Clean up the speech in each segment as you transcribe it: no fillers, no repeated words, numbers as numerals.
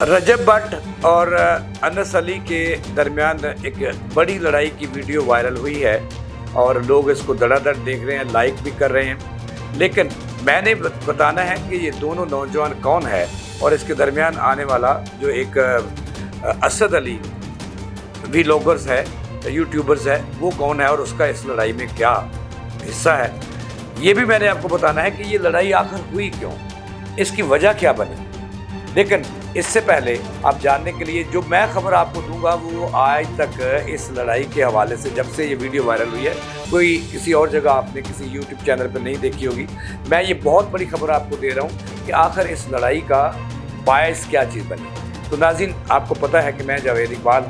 रजब भट्ट और अनस अली के दरमियान एक बड़ी लड़ाई की वीडियो वायरल हुई है और लोग इसको धड़ाधड़ देख रहे हैं, लाइक भी कर रहे हैं। लेकिन मैंने बताना है कि ये दोनों नौजवान कौन है और इसके दरमियान आने वाला जो एक असद अली व्लॉगर्स है, यूट्यूबर्स है, वो कौन है और उसका इस लड़ाई में क्या हिस्सा है, ये भी मैंने आपको बताना है कि ये लड़ाई आखिर हुई क्यों, इसकी वजह क्या बनी। लेकिन इससे पहले आप जानने के लिए जो मैं खबर आपको दूंगा वो आज तक इस लड़ाई के हवाले से, जब से ये वीडियो वायरल हुई है, कोई किसी और जगह आपने किसी यूट्यूब चैनल पर नहीं देखी होगी। मैं ये बहुत बड़ी खबर आपको दे रहा हूँ कि आखिर इस लड़ाई का बायस क्या चीज़ बनी। तो नाज़रीन, आपको पता है कि मैं जावेद इकबाल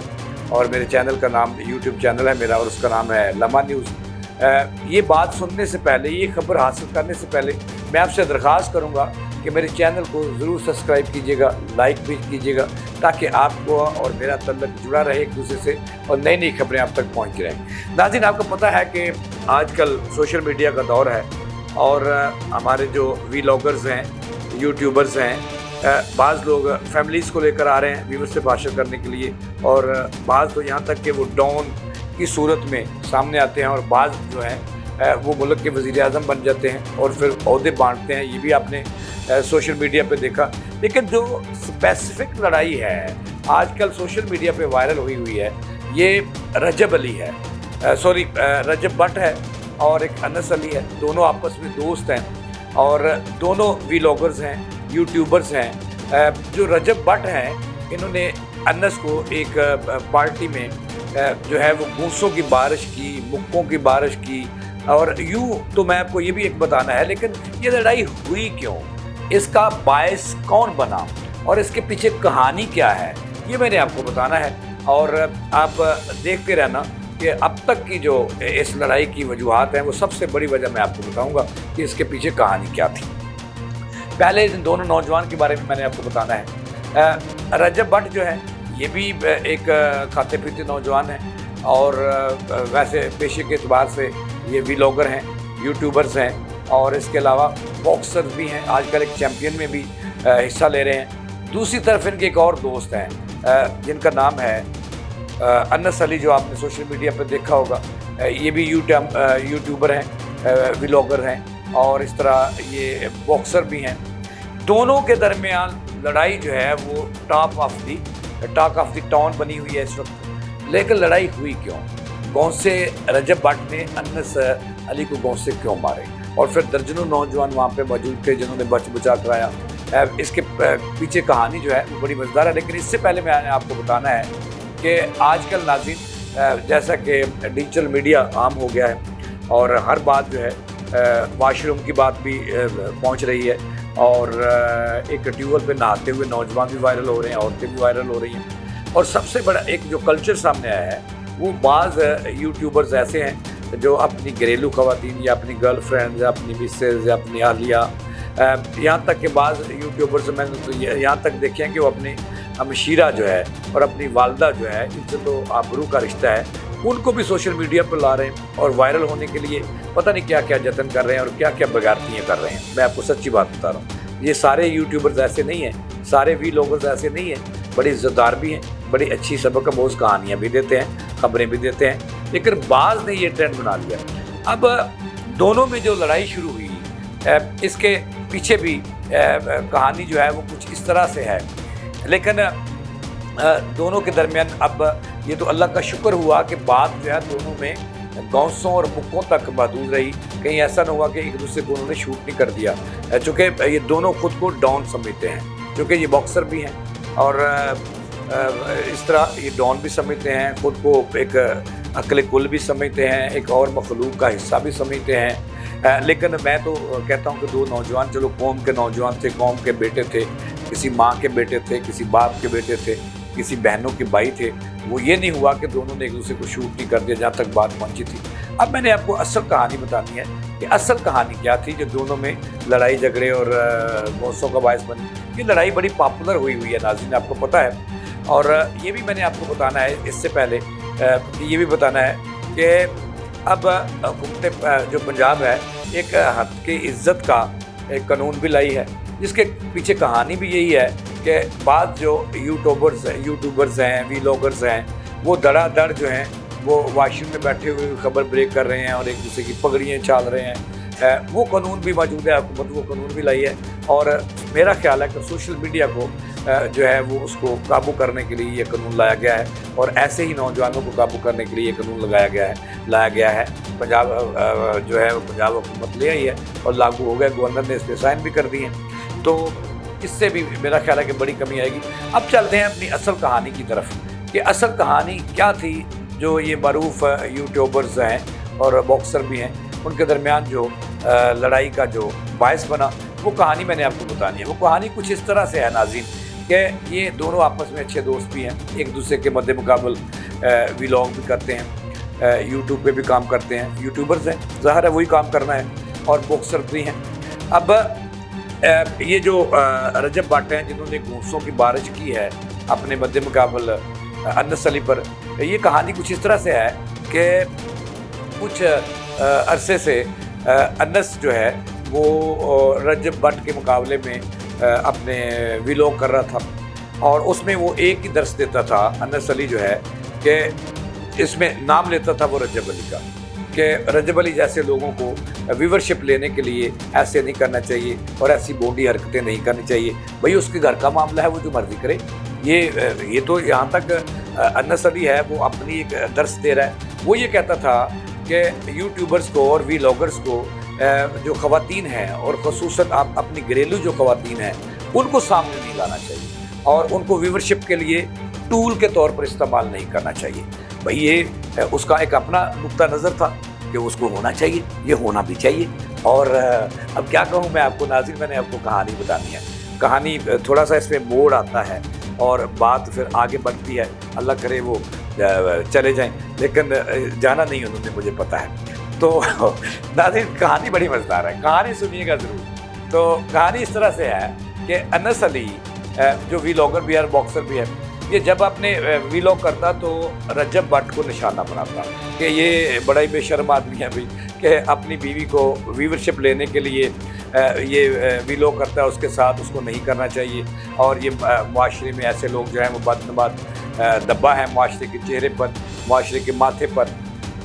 और मेरे चैनल का नाम, यूट्यूब चैनल है मेरा और उसका नाम है लम्हा न्यूज़। ये बात सुनने से पहले, ये खबर हासिल करने से पहले मैं आपसे दरख्वास्त करूँगा कि मेरे चैनल को ज़रूर सब्सक्राइब कीजिएगा, लाइक भी कीजिएगा, ताकि आपको और मेरा तल्लक जुड़ा रहे एक दूसरे से और नई नई खबरें आप तक पहुंचती रहें। नाज़रीन, आपको पता है कि आजकल सोशल मीडिया का दौर है और हमारे जो व्लॉगर्स हैं, यूट्यूबर्स हैं, बाज़ लोग फैमिलीज़ को लेकर आ रहे हैं व्यूअर्स से भाषण करने के लिए, और बाज़ तो यहाँ तक कि वो डॉन की सूरत में सामने आते हैं और बाज़ जो हैं वो मुल्क के वज़ीर-ए-आज़म बन जाते हैं और फिर ओहदे बांटते हैं। ये भी आपने सोशल मीडिया पे देखा। लेकिन जो स्पेसिफिक लड़ाई है आजकल सोशल मीडिया पे वायरल हुई है, ये रजब अली है, रजब भट्ट है और एक अनस अली है। दोनों आपस में दोस्त हैं और दोनों व्लॉगर्स हैं, यूट्यूबर्स हैं। जो रजब भट्ट हैं, इन्होंने अनस को एक पार्टी में जो है वो गूंसों की बारिश की, मुक्कों की बारिश की, और यूँ तो मैं आपको ये भी एक बताना है। लेकिन ये लड़ाई हुई क्यों, इसका बायस कौन बना और इसके पीछे कहानी क्या है, ये मैंने आपको बताना है। और आप देखते रहना कि अब तक की जो इस लड़ाई की वजूहात हैं, वो सबसे बड़ी वजह मैं आपको बताऊंगा कि इसके पीछे कहानी क्या थी। पहले इन दोनों नौजवान के बारे में मैंने आपको बताना है। रजब भट्ट जो है, ये भी एक खाते पीते नौजवान है और वैसे पेशे के एतबार से ये व्लॉगर हैं, यूट्यूबर्स हैं और इसके अलावा बॉक्सर्स भी हैं। आजकल एक चैम्पियन में भी हिस्सा ले रहे हैं। दूसरी तरफ इनके एक और दोस्त हैं जिनका नाम है अनस अली, जो आपने सोशल मीडिया पर देखा होगा। ये भी यूट्यूबर हैं, व्लॉगर हैं और इस तरह ये बॉक्सर भी हैं। दोनों के दरमियान लड़ाई जो है वो टॉक ऑफ द टाउन बनी हुई है इस वक्त। लेकिन लड़ाई हुई क्यों, गौसे रजब भट्ट ने अनस अली को गौसे क्यों मारे, और फिर दर्जनों नौजवान वहाँ पे मौजूद थे जिन्होंने बच बचा कराया। इसके पीछे कहानी जो है वो बड़ी मज़ेदार है। लेकिन इससे पहले मैंने आपको बताना है कि आजकल नाज़रीन, जैसा कि डिजिटल मीडिया आम हो गया है और हर बात जो है वाशरूम की बात भी पहुँच रही है और एक ट्यूबवेल पे नहाते हुए नौजवान भी वायरल हो रहे हैं, औरतें भी वायरल हो रही हैं। और सबसे बड़ा एक जो कल्चर सामने आया है, वो बाज़ यूट्यूबर्स ऐसे हैं जो अपनी घरेलू ख़वातीन या अपनी गर्लफ्रेंड या अपनी मिसेज या अपनी अहलिया, यहाँ तक के बाज़ यूट्यूबर्स मैंने तो यहाँ तक देखे हैं कि वो अपनी हमशीरा जो है और अपनी वालदा जो है, इनसे तो आबरू का रिश्ता है, उनको भी सोशल मीडिया पर ला रहे हैं और वायरल होने के लिए पता नहीं क्या क्या जतन कर रहे हैं और क्या क्या बगारतियाँ कर रहे हैं। मैं आपको सच्ची बात बता रहा हूँ, ये सारे यूट्यूबर्स ऐसे नहीं हैं, सारे व्लॉगर्स ऐसे नहीं हैं। बड़ी इज़्ज़तदार भी हैं, बड़ी अच्छी सबक आमोज़ कहानियाँ भी देते हैं, खबरें भी देते हैं। लेकिन बाज़ ने ये ट्रेंड बना लिया। अब दोनों में जो लड़ाई शुरू हुई, इसके पीछे भी कहानी जो है वो कुछ इस तरह से है। लेकिन दोनों के दरमियान अब ये तो अल्लाह का शुक्र हुआ कि बात जो है दोनों में गौसों और मुक्कों तक महदूद रही। कहीं ऐसा न हुआ कि एक दूसरे को उन्होंने शूट नहीं कर दिया, चूँकि ये दोनों खुद को डॉन समझते हैं, चूँकि ये बॉक्सर भी हैं और इस तरह ये डॉन भी समझते हैं, खुद को एक अक्ल कुल भी समझते हैं, एक और मखलूक का हिस्सा भी समझते हैं। लेकिन मैं तो कहता हूँ कि दो नौजवान, चलो कौम के नौजवान थे, कौम के बेटे थे, किसी माँ के बेटे थे, किसी बाप के बेटे थे, किसी बहनों के भाई थे, वो ये नहीं हुआ कि दोनों ने एक दूसरे को शूट नहीं कर दिया जहाँ तक बात पहुँची थी। अब मैंने आपको असल कहानी बतानी है कि असल कहानी क्या थी जो दोनों में लड़ाई झगड़े और गौसों का बायस बनी। ये लड़ाई बड़ी पॉपुलर हुई है नाज़रीन, आपको पता है। और ये भी मैंने आपको बताना है इससे पहले, ये भी बताना है कि अब हुकूमत जो पंजाब है एक हद की इज़्ज़त का एक कानून भी लाई है, जिसके पीछे कहानी भी यही है کہ بعض جو یوٹیوبرز ہیں ویلاگرز ہیں وہ دڑا دڑ جو ہیں وہ واش روم میں بیٹھے ہوئے خبر بریک کر رہے ہیں اور ایک دوسرے کی پگڑیاں چال رہے ہیں. وہ قانون بھی موجود ہے, حکومت وہ قانون بھی لائی ہے, اور میرا خیال ہے کہ سوشل میڈیا کو جو ہے وہ اس کو قابو کرنے کے لیے یہ قانون لایا گیا ہے, اور ایسے ہی نوجوانوں کو قابو کرنے کے لیے یہ قانون لایا گیا ہے. پنجاب جو ہے وہ پنجاب حکومت لے آئی ہے اور لاگو ہو گیا, گورنر نے اس پہ سائن بھی کر دیے ہیں, تو اس سے بھی میرا خیال ہے کہ بڑی کمی آئے گی. اب چلتے ہیں اپنی اصل کہانی کی طرف کہ اصل کہانی کیا تھی جو یہ معروف یوٹیوبرز ہیں اور باکسر بھی ہیں ان کے درمیان جو لڑائی کا جو باعث بنا. وہ کہانی میں نے آپ کو بتانی ہے. وہ کہانی کچھ اس طرح سے ہے ناظرین کہ یہ دونوں آپس میں اچھے دوست بھی ہیں, ایک دوسرے کے مد مقابل ویلاگ بھی کرتے ہیں, یوٹیوب پہ بھی کام کرتے ہیں, یوٹیوبرز ہیں ظاہر ہے وہی کام کرنا ہے, اور باکسر بھی ہیں. اب یہ جو رجب بٹ ہیں جنہوں نے گھونسوں کی بارش کی ہے اپنے مد مقابل انس علی پر, یہ کہانی کچھ اس طرح سے ہے کہ کچھ عرصے سے انس جو ہے وہ رجب بٹ کے مقابلے میں اپنے ویلاگ کر رہا تھا, اور اس میں وہ ایک ہی درس دیتا تھا انس علی جو ہے کہ اس میں نام لیتا تھا وہ رجب علی کا, کہ رجب علی جیسے لوگوں کو ویورشپ لینے کے لیے ایسے نہیں کرنا چاہیے اور ایسی بونڈی حرکتیں نہیں کرنی چاہیے. بھئی اس کے گھر کا معاملہ ہے, وہ جو مرضی کرے. یہ تو یہاں تک انس علی ہے وہ اپنی ایک درس دے رہا ہے. وہ یہ کہتا تھا کہ یوٹیوبرز کو اور ویلاگرز کو جو خواتین ہیں اور خصوصاً آپ اپنی گھریلو جو خواتین ہیں ان کو سامنے نہیں لانا چاہیے اور ان کو ویورشپ کے لیے ٹول کے طور پر استعمال نہیں کرنا چاہیے. بھئی یہ اس کا ایک اپنا نقطہ نظر تھا کہ اس کو ہونا چاہیے, یہ ہونا بھی چاہیے. اور اب کیا کہوں میں آپ کو ناظرین, میں نے آپ کو کہانی بتانی ہے. کہانی تھوڑا سا اس میں موڑ آتا ہے اور بات پھر آگے بڑھتی ہے, اللہ کرے وہ چلے جائیں, لیکن جانا نہیں انہوں نے, مجھے پتہ ہے. تو ناظرین کہانی بڑی مزیدار ہے, کہانی سنیے گا ضرور. تو کہانی اس طرح سے ہے کہ انس علی جو ویلاگر بھی ہے اور باکسر بھی ہے, یہ جب اپنے ویلاگ کرتا تو رجب بٹ کو نشانہ بناتا کہ یہ بڑا ہی بے شرم آدمی ہے بھائی, کہ اپنی بیوی کو ویورشپ لینے کے لیے یہ ویلاگ کرتا ہے, اس کے ساتھ اس کو نہیں کرنا چاہیے. اور یہ معاشرے میں ایسے لوگ جو ہیں وہ بدنماد دبا ہے معاشرے کے چہرے پر, معاشرے کے ماتھے پر.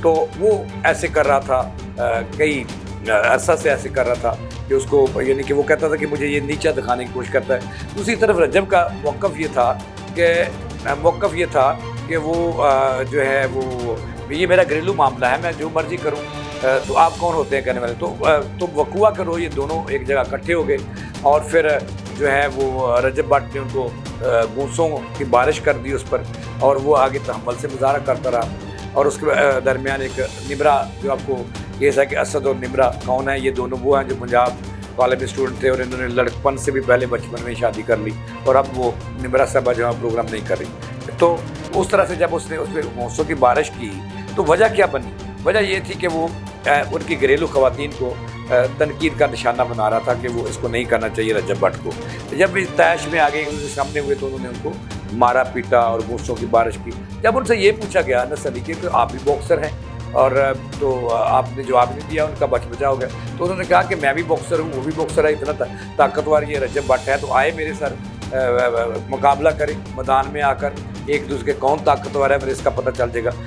تو وہ ایسے کر رہا تھا, کئی عرصہ سے ایسے کر رہا تھا کہ اس کو یعنی کہ وہ کہتا تھا کہ مجھے یہ نیچا دکھانے کی کوشش کرتا ہے. دوسری طرف رجب کا موقف یہ تھا کہ وہ جو ہے وہ یہ میرا گھریلو معاملہ ہے, میں جو مرضی کروں, تو آپ کون ہوتے ہیں کہنے والے. تو وقوع کرو, یہ دونوں ایک جگہ اکٹھے ہو گئے اور پھر جو ہے وہ رجب بٹ نے ان کو گھونسوں کی بارش کر دی اس پر, اور وہ آگے تحمل سے مظاہرہ کرتا رہا. اور اس کے درمیان ایک نمرا, جو آپ کو کیس ہے کہ اسد اور نمرا کون ہے, یہ دونوں وہ ہیں جو پنجاب کالج میں اسٹوڈنٹ تھے اور انہوں نے لڑکپن سے بھی پہلے بچپن میں شادی کر لی, اور اب وہ نمرا صاحبہ جو ہے پروگرام نہیں کر رہی. تو اس طرح سے جب اس نے اس پہ گھونسوں کی بارش کی تو وجہ کیا بنی؟ وجہ یہ تھی کہ وہ ان کی گھریلو خواتین کو تنقید کا نشانہ بنا رہا تھا کہ وہ اس کو نہیں کرنا چاہیے رجب بٹ کو. جب اس طیش میں آگے ان کے سامنے ہوئے تو انہوں نے ان کو مارا پیٹا اور گھونسوں کی بارش کی. جب ان سے یہ پوچھا گیا انس علی کہ آپ بھی باکسر ہیں اور تو آپ نے جواب نہیں دیا, ان کا بچ بچا ہو گیا, تو انہوں نے کہا کہ میں بھی باکسر ہوں, وہ بھی باکسر ہے, اتنا طاقتور یہ رجب بٹ ہے, تو آئے میرے ساتھ مقابلہ کریں میدان میں آ کر, ایک دوسرے کے کون طاقتور ہے پھر اس کا پتہ چل جائے گا.